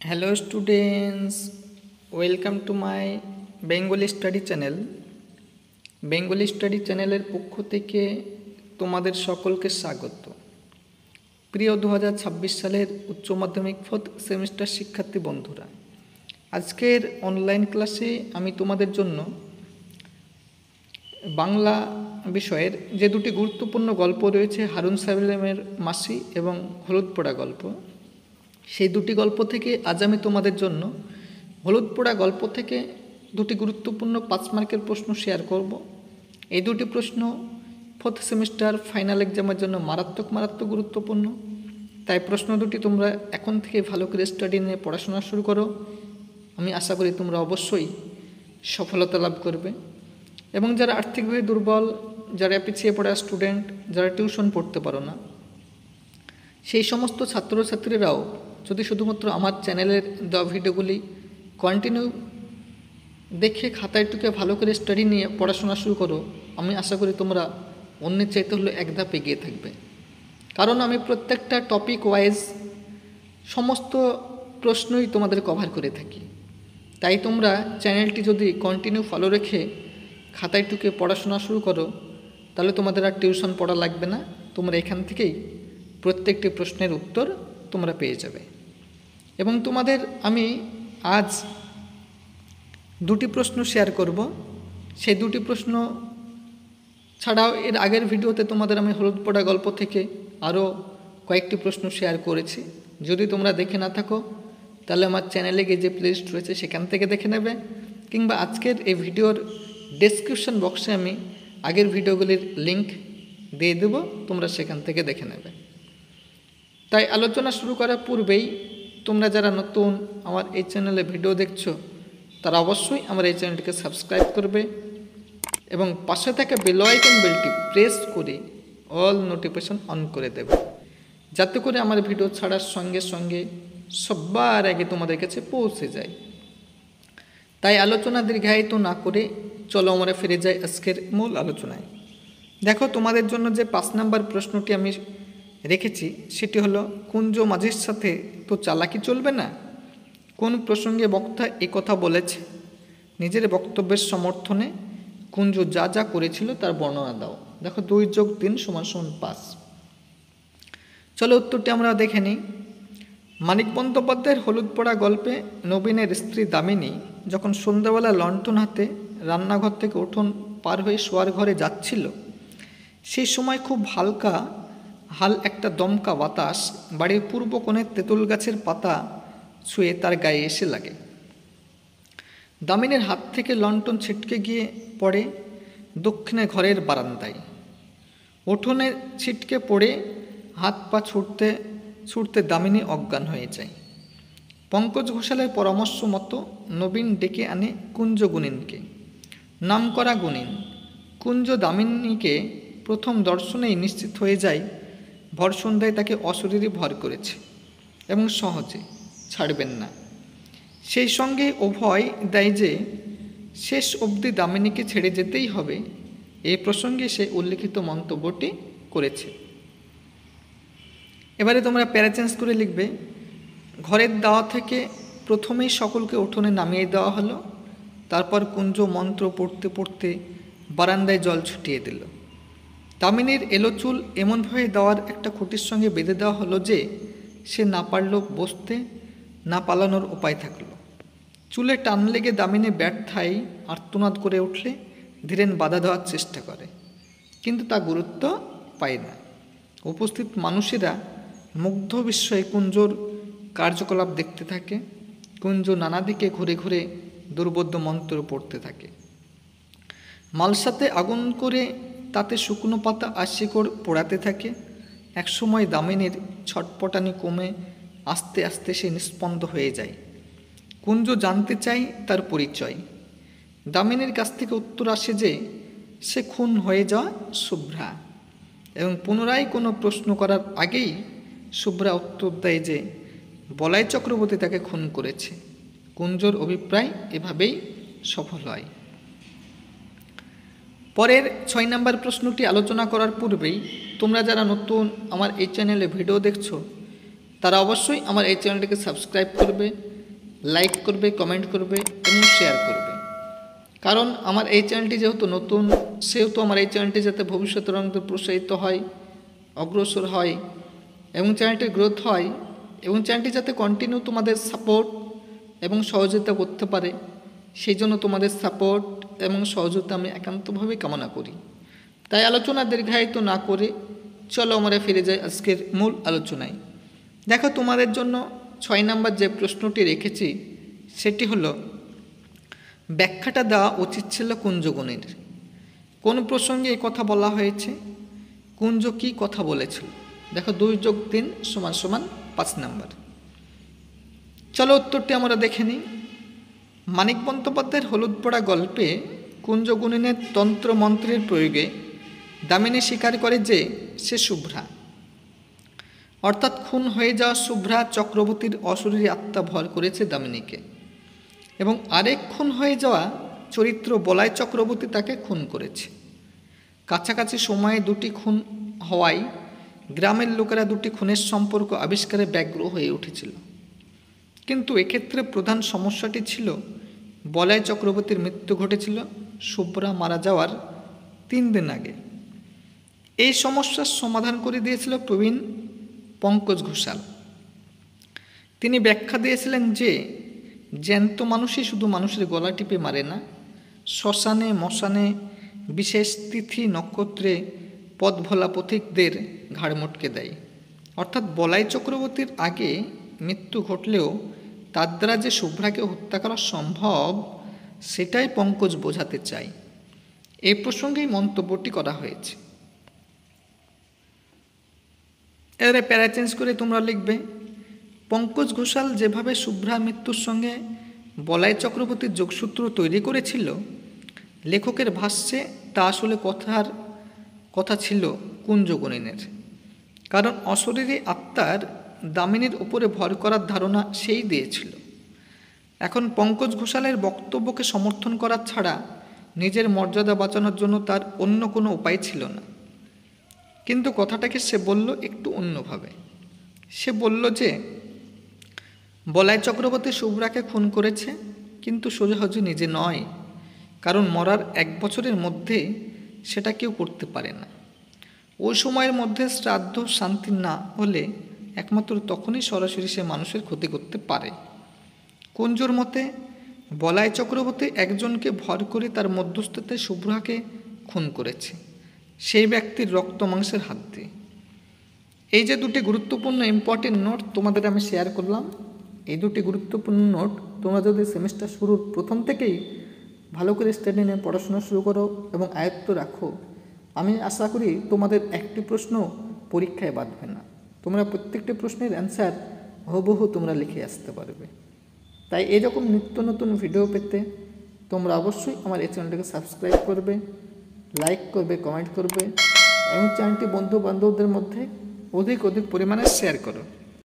Hello students, welcome to my Bengali study channel. Bengali study চ্যানেলের পক্ষ থেকে তোমাদের সকলকে স্বাগত। প্রিয় 2026 সালের উচ্চ মাধ্যমিক 4th সেমিস্টার শিক্ষার্থী বন্ধুরা, আজকের অনলাইন ক্লাসে আমি তোমাদের জন্য বাংলা বিষয়ের যে দুটি গুরুত্বপূর্ণ গল্প রয়েছে, হারুন সাহেবের মাসি এবং হলুদ পোড়া গল্প, সেই দুটি গল্প থেকে আজ আমি তোমাদের জন্য হলুদ পোড়া গল্প থেকে দুটি গুরুত্বপূর্ণ 5 মার্কের প্রশ্ন শেয়ার করব। এই দুটি প্রশ্ন 4th সেমিস্টার ফাইনাল এক্সামের জন্য মারাত্মক গুরুত্বপূর্ণ। তাই প্রশ্ন দুটি তোমরা এখন থেকে ভালো করে স্টাডি নিয়ে পড়াশোনা শুরু করো। আমি আশা করি তোমরা অবশ্যই সফলতা লাভ করবে। এবং যারা আর্থিকভাবে দুর্বল, যারা পিছিয়ে পড়া স্টুডেন্ট, যারা টিউশন পড়তে পারো না, সেই সমস্ত ছাত্রছাত্রীরাও যদি শুধুমাত্র আমার চ্যানেলের দেওয়া ভিডিওগুলি কন্টিনিউ দেখে খাতায় টুকে ভালো করে স্টাডি নিয়ে পড়াশোনা শুরু করো, আমি আশা করি তোমরা অন্যের চাইতে হলে এক ধাপ এগিয়ে থাকবে। কারণ আমি প্রত্যেকটা টপিক ওয়াইজ সমস্ত প্রশ্নই তোমাদের কভার করে থাকি। তাই তোমরা চ্যানেলটি যদি কন্টিনিউ ফলো রেখে খাতায় টুকে পড়াশোনা শুরু করো, তাহলে তোমাদের আর টিউশন পড়া লাগবে না। তোমরা এখান থেকেই প্রত্যেকটি প্রশ্নের উত্তর তোমরা পেয়ে যাবে। এবং তোমাদের আমি আজ দুটি প্রশ্ন শেয়ার করব। সেই দুটি প্রশ্ন ছাড়াও এর আগের ভিডিওতে তোমাদের আমি হলুদ পোড়া গল্প থেকে আরও কয়েকটি প্রশ্ন শেয়ার করেছি। যদি তোমরা দেখে না থাকো তাহলে আমার চ্যানেলে গিয়ে যে প্লেলিস্ট রয়েছে সেখান থেকে দেখে নেবে, কিংবা আজকের এই ভিডিওর ডেসক্রিপশন বক্সে আমি আগের ভিডিওগুলির লিঙ্ক দিয়ে দেব, তোমরা সেখান থেকে দেখে নেবে। তাই আলোচনা শুরু করার পূর্বেই তোমরা যারা নতুন আমার এই চ্যানেলে ভিডিও দেখছো, তারা অবশ্যই আমার এই চ্যানেলটিকে সাবস্ক্রাইব করবে এবং পাশে থাকা বেল আইকন বেলটি প্রেস করে অল নোটিফিকেশন অন করে দেবে, যাতে করে আমার ভিডিও ছাড়ার সঙ্গে সঙ্গে সবার আগে তোমাদের কাছে পৌঁছে যায়। তাই আলোচনা দীর্ঘায়িত না করে চলো আমরা ফিরে যাই আজকের মূল আলোচনায়। দেখো, তোমাদের জন্য যে 5 নম্বর প্রশ্নটি আমি রেখেছি সেটি হলো, কুঞ্জ মাঝির সাথে তো চালাকি চলবে না। কোন প্রসঙ্গে বক্তা কথা বলেছে? নিজের বক্তব্যের সমর্থনে কুঞ্জ যা যা করেছিল তার বর্ণনা দাও। দেখো, 2 + 3 = 5। চলো উত্তরটি আমরা দেখে নিই। মানিক বন্দ্যোপাধ্যায়ের হলুদ পোড়া গল্পে নবীনের স্ত্রী দামিনী যখন সন্ধ্যাবেলা লণ্ঠন হাতে রান্নাঘর থেকে উঠোন পার হয়ে শোয়ার ঘরে যাচ্ছিল, সেই সময় খুব হাল একটা দমকা বাতাস বাড়ির পূর্ব কোণে তেঁতুল গাছের পাতা ছুঁয়ে তার গায়ে এসে লাগে। দামিনীর হাত থেকে লণ্ঠন ছিটকে গিয়ে পড়ে দক্ষিণে ঘরের বারান্দায়। উঠোনে ছিটকে পড়ে হাত পা ছুটতে ছুটতে দামিনী অজ্ঞান হয়ে যায়। পঙ্কজ ঘোষালের পরামর্শ মতো নবীন ডেকে আনে কুঞ্জ গুণিনকে। নাম করা গুণিন কুঞ্জ দামিনীকে প্রথম দর্শনেই নিশ্চিত হয়ে যায় ভর সন্ধ্যায় তাকে অশরীরে ভর করেছে এবং সহজে ছাড়বেন না। সেই সঙ্গে অভয় দেয় যে শেষ অবধি দামিনীকে ছেড়ে যেতেই হবে। এই প্রসঙ্গে সে উল্লিখিত মন্তব্যটি করেছে। এবারে তোমরা প্যারা চেঞ্জ করে লিখবে, ঘরের দাওয়া থেকে প্রথমেই সকলকে উঠোনে নামিয়ে দেওয়া হলো। তারপর কুঞ্জ মন্ত্র পড়তে পড়তে বারান্দায় জল ছুটিয়ে দিল। দামিনীর এলো চুল এমনভাবে দেওয়ার একটা খুঁটির সঙ্গে বেঁধে দেওয়া হলো যে সে না পারল বসতে, না পালানোর উপায় থাকল। চুলে টান লেগে দামিনী ব্যর্থায় আর্তনাদ করে উঠলে ধীরেন বাধা দেওয়ার চেষ্টা করে, কিন্তু তা গুরুত্ব পায় না। উপস্থিত মানুষেরা মুগ্ধ বিস্ময়ে কুঞ্জর কার্যকলাপ দেখতে থাকে। কুঞ্জ নানা দিকে ঘুরে ঘুরে দুর্বোধ্য মন্ত্র পড়তে থাকে। মালসাতে আগুন করে তাতে শুকনো পাতা আর শিকড় পোড়াতে থাকে। একসময় দামিনীর ছটপটানি কমে আস্তে আস্তে সে নিস্পন্দ হয়ে যায়। কুঞ্জ জানতে চায় তার পরিচয়। দামিনীর কাছ থেকে উত্তর আসে যে সে খুন হয়ে যাওয়া শুভ্রা, এবং পুনরায় কোনো প্রশ্ন করার আগেই শুভ্রা উত্তর দেয় যে বলাই চক্রবর্তী তাকে খুন করেছে। কুঞ্জর অভিপ্রায় এভাবেই সফল হয়। পরের 6 নম্বর প্রশ্নটি আলোচনা করার পূর্বেই তোমরা যারা নতুন আমার এই চ্যানেলে ভিডিও দেখছো, তারা অবশ্যই আমার এই চ্যানেলটিকে সাবস্ক্রাইব করবে লাইক করবে, কমেন্ট করবে এবং শেয়ার করবে। কারণ আমার এই চ্যানেলটি যেহেতু নতুন, সেহেতু আমার এই চ্যানেলটি যাতে ভবিষ্যতের অঙ্কে প্রসারিত হয়, অগ্রসর হয় এবং চ্যানেলটির গ্রোথ হয় এবং চ্যানেলটি যাতে কন্টিনিউ তোমাদের সাপোর্ট এবং সহযোগিতা করতে পারে, সেই জন্য তোমাদের সাপোর্ট এবং সহযোগিতা আমি একান্তভাবে কামনা করি। তাই আলোচনা দীর্ঘায়িত না করে চলো আমরা ফিরে যাই আজকের মূল আলোচনায়। দেখো, তোমাদের জন্য 6 নম্বর যে প্রশ্নটি রেখেছি সেটি হলো, ব্যাখ্যাটা দেওয়া উচিত ছিল কুঞ্জগুণের। কোন প্রসঙ্গে এই কথা বলা হয়েছে, কুঞ্জ কি কথা বলেছিল? দেখো, 2 + 3 = 5 নম্বর। চলো উত্তরটি আমরা দেখে নিই। মানিক বন্দ্যোপাধ্যায়ের হলুদ পড়া গল্পে কুঞ্জগুণিনের তন্ত্রমন্ত্রের প্রয়োগে দামিনী স্বীকার করে যে সে শুভ্রা, অর্থাৎ খুন হয়ে যাওয়া শুভ্রা চক্রবর্তীর অশরীরী আত্মা ভর করেছে দামিনীকে এবং আরেক খুন হয়ে যাওয়া চরিত্র বলাই চক্রবর্তী তাকে খুন করেছে। কাছাকাছি সময়ে 2টি খুন হওয়ায় গ্রামের লোকেরা 2টি খুনের সম্পর্ক আবিষ্কারে ব্যগ্র হয়ে উঠেছিল। কিন্তু এক্ষেত্রে প্রধান সমস্যাটি ছিল, বলাই চক্রবর্তীর মৃত্যু ঘটেছিল শুভ্রা মারা যাওয়ার 3 দিন আগে। এই সমস্যার সমাধান করে দিয়েছিল প্রবীণ পঙ্কজ ঘোষাল। তিনি ব্যাখ্যা দিয়েছিলেন যে জ্যান্ত মানুষই শুধু মানুষের গলা টিপে মারে না, শ্মশানে মশানে বিশেষ তিথি নক্ষত্রে পথ ভোলা পথিকদের ঘাড় মটকে দেয়। অর্থাৎ বলাই চক্রবর্তীর আগে মৃত্যু ঘটলেও তার দ্বারা যে শুভ্রাকে হত্যা করা সম্ভব, সেটাই পঙ্কজ বোঝাতে চায়। এই প্রসঙ্গেই মন্তব্যটি করা হয়েছে। এবারে প্যারা চেঞ্জ করে তোমরা লিখবে, পঙ্কজ ঘোষাল যেভাবে শুভ্রা মৃত্যুর সঙ্গে বলাই চক্রবর্তীর যোগসূত্র তৈরি করেছিল, লেখকের ভাষ্যে তা আসলে কথা ছিল কুঞ্জগুণিনের। কারণ অশরীরী আত্মার দামিনীর উপরে ভর করার ধারণা সেই দিয়েছিল। এখন পঙ্কজ ঘোষালের বক্তব্যকে সমর্থন করা ছাড়া নিজের মর্যাদা বাঁচানোর জন্য তার অন্য কোনো উপায় ছিল না। কিন্তু কথাটাকে সে বলল একটু অন্যভাবে। সে বলল যে বলাই চক্রবর্তী শুভ্রাকে খুন করেছে, কিন্তু সোজাসুজি নিজে নয়, কারণ মরার 1 বছরের মধ্যে সেটা কেউ করতে পারে না। ওই সময়ের মধ্যে শ্রাদ্ধ শান্তি না হলে একমাত্র তখনই সরাসরি সে মানুষের ক্ষতি করতে পারে। কুঞ্জর মতে বলাই চক্রবর্তী একজনকে ভর করে তার মধ্যস্থতায় শুভ্রাকে খুন করেছে, সেই ব্যক্তির রক্ত মাংসের হাত দিয়ে। এই যে 2টি গুরুত্বপূর্ণ ইম্পর্টেন্ট নোট তোমাদের আমি শেয়ার করলাম, এই 2টি গুরুত্বপূর্ণ নোট তোমরা যদি সেমিস্টার শুরুর প্রথম থেকেই ভালো করে স্টাডি নিয়ে পড়াশোনা শুরু করো এবং আয়ত্ত রাখো, আমি আশা করি তোমাদের একটি প্রশ্ন পরীক্ষায় বাঁধবে না। তোমরা প্রত্যেকটি প্রশ্নের অ্যান্সার হুবহু তোমরা লিখে আসতে পারবে। তাই এরকম নিত্য নতুন ভিডিও পেতে তোমরা অবশ্যই আমার এই চ্যানেলটাকে সাবস্ক্রাইব করবে, লাইক করবে, কমেন্ট করবে এবং চ্যানেলটি বন্ধু বান্ধবদের মধ্যে অধিক পরিমাণে শেয়ার করো।